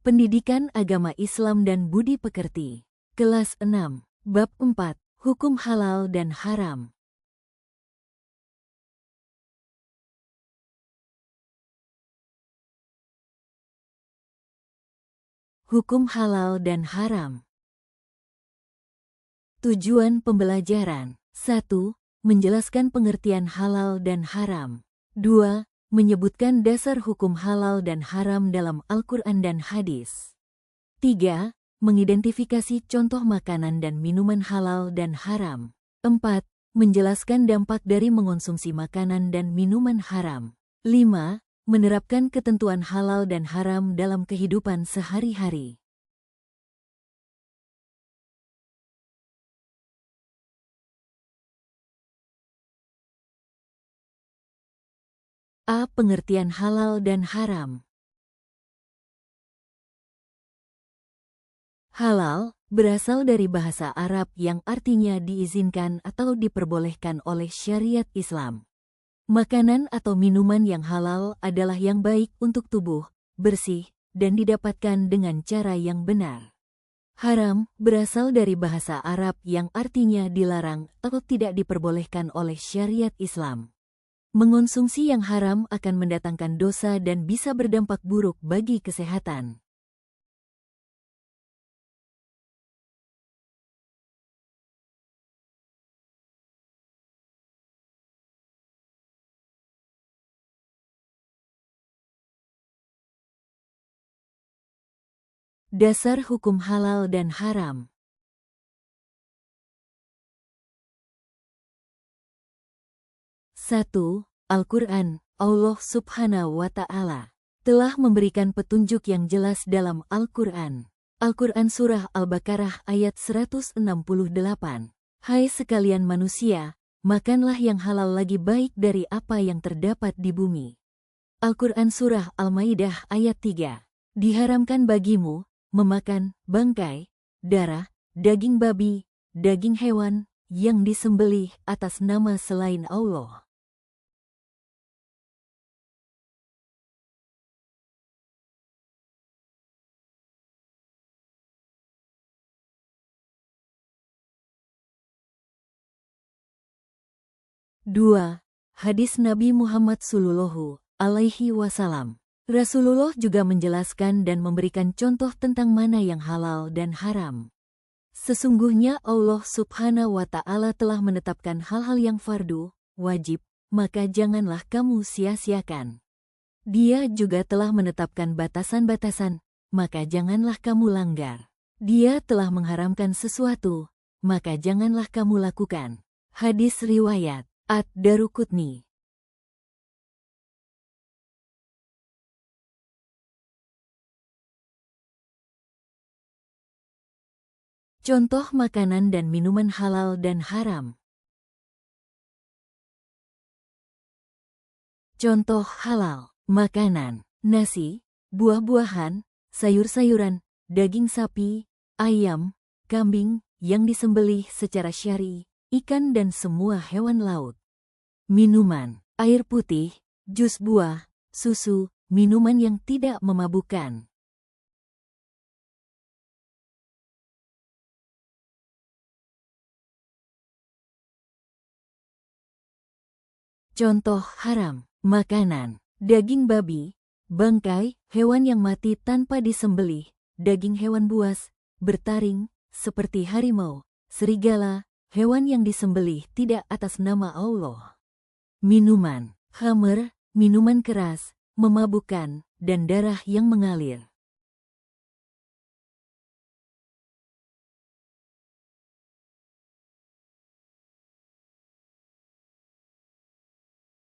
Pendidikan Agama Islam dan Budi Pekerti. Kelas 6. Bab 4. Hukum Halal dan Haram. Hukum Halal dan Haram. Tujuan pembelajaran. 1. Menjelaskan pengertian halal dan haram. 2. Menyebutkan dasar hukum halal dan haram dalam Al-Quran dan hadis. 3. Mengidentifikasi contoh makanan dan minuman halal dan haram. 4. Menjelaskan dampak dari mengonsumsi makanan dan minuman haram. 5. Menerapkan ketentuan halal dan haram dalam kehidupan sehari-hari. A. Pengertian halal dan haram. Halal berasal dari bahasa Arab yang artinya diizinkan atau diperbolehkan oleh syariat Islam. Makanan atau minuman yang halal adalah yang baik untuk tubuh, bersih, dan didapatkan dengan cara yang benar. Haram berasal dari bahasa Arab yang artinya dilarang atau tidak diperbolehkan oleh syariat Islam. Mengonsumsi yang haram akan mendatangkan dosa dan bisa berdampak buruk bagi kesehatan. Dasar hukum halal dan haram. Satu, Al-Quran. Allah Subhanahu wa Ta'ala telah memberikan petunjuk yang jelas dalam Al-Quran. Al-Quran Surah Al-Baqarah ayat 168. Hai sekalian manusia, makanlah yang halal lagi baik dari apa yang terdapat di bumi. Al-Quran Surah Al-Maidah ayat 3. Diharamkan bagimu memakan bangkai, darah, daging babi, daging hewan yang disembelih atas nama selain Allah. Dua, hadis Nabi Muhammad Sallallahu Alaihi Wasallam. Rasulullah juga menjelaskan dan memberikan contoh tentang mana yang halal dan haram. Sesungguhnya Allah Subhanahu wa Ta'ala telah menetapkan hal-hal yang fardu, wajib, maka janganlah kamu sia-siakan. Dia juga telah menetapkan batasan-batasan, maka janganlah kamu langgar. Dia telah mengharamkan sesuatu, maka janganlah kamu lakukan. Hadis riwayat Ad-Daruqutni. Contoh makanan dan minuman halal dan haram. Contoh halal, makanan, nasi, buah-buahan, sayur-sayuran, daging sapi, ayam, kambing yang disembelih secara syar'i, ikan dan semua hewan laut. Minuman, air putih, jus buah, susu, minuman yang tidak memabukkan. Contoh haram, makanan, daging babi, bangkai, hewan yang mati tanpa disembelih, daging hewan buas, bertaring, seperti harimau, serigala, hewan yang disembelih tidak atas nama Allah. Minuman, khamr, minuman keras, memabukkan, dan darah yang mengalir.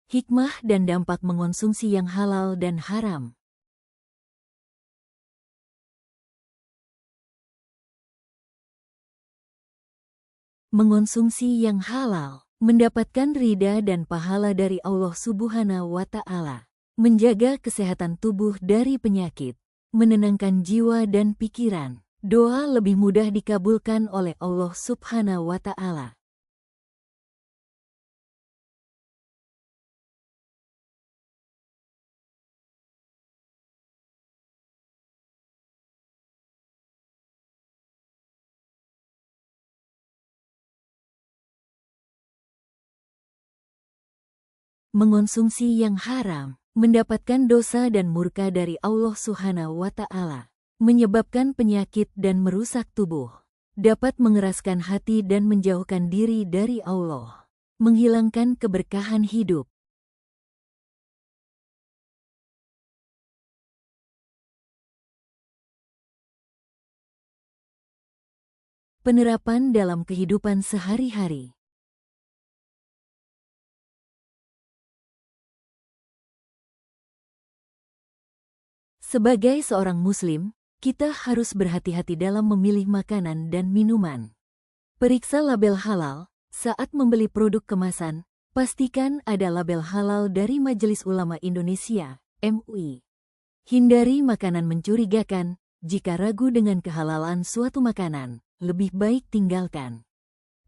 Hikmah dan dampak mengonsumsi yang halal dan haram. Mengonsumsi yang halal, mendapatkan ridha dan pahala dari Allah Subhanahu wa Ta'ala, menjaga kesehatan tubuh dari penyakit, menenangkan jiwa dan pikiran, doa lebih mudah dikabulkan oleh Allah Subhanahu wa Ta'ala. Mengonsumsi yang haram mendapatkan dosa dan murka dari Allah Subhanahu wa Ta'ala, menyebabkan penyakit dan merusak tubuh, dapat mengeraskan hati dan menjauhkan diri dari Allah, menghilangkan keberkahan hidup. Penerapan dalam kehidupan sehari-hari. Sebagai seorang Muslim, kita harus berhati-hati dalam memilih makanan dan minuman. Periksa label halal saat membeli produk kemasan. Pastikan ada label halal dari Majelis Ulama Indonesia (MUI). Hindari makanan mencurigakan. Jika ragu dengan kehalalan suatu makanan, lebih baik tinggalkan.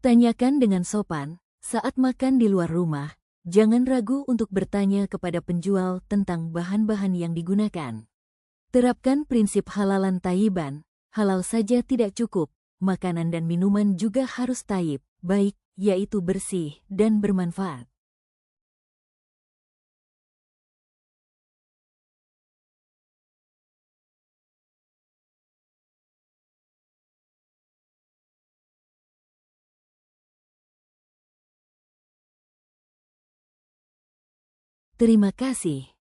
Tanyakan dengan sopan saat makan di luar rumah. Jangan ragu untuk bertanya kepada penjual tentang bahan-bahan yang digunakan. Terapkan prinsip halalan thayyiban. Halal saja tidak cukup, makanan dan minuman juga harus thayyib, baik, yaitu bersih dan bermanfaat. Terima kasih.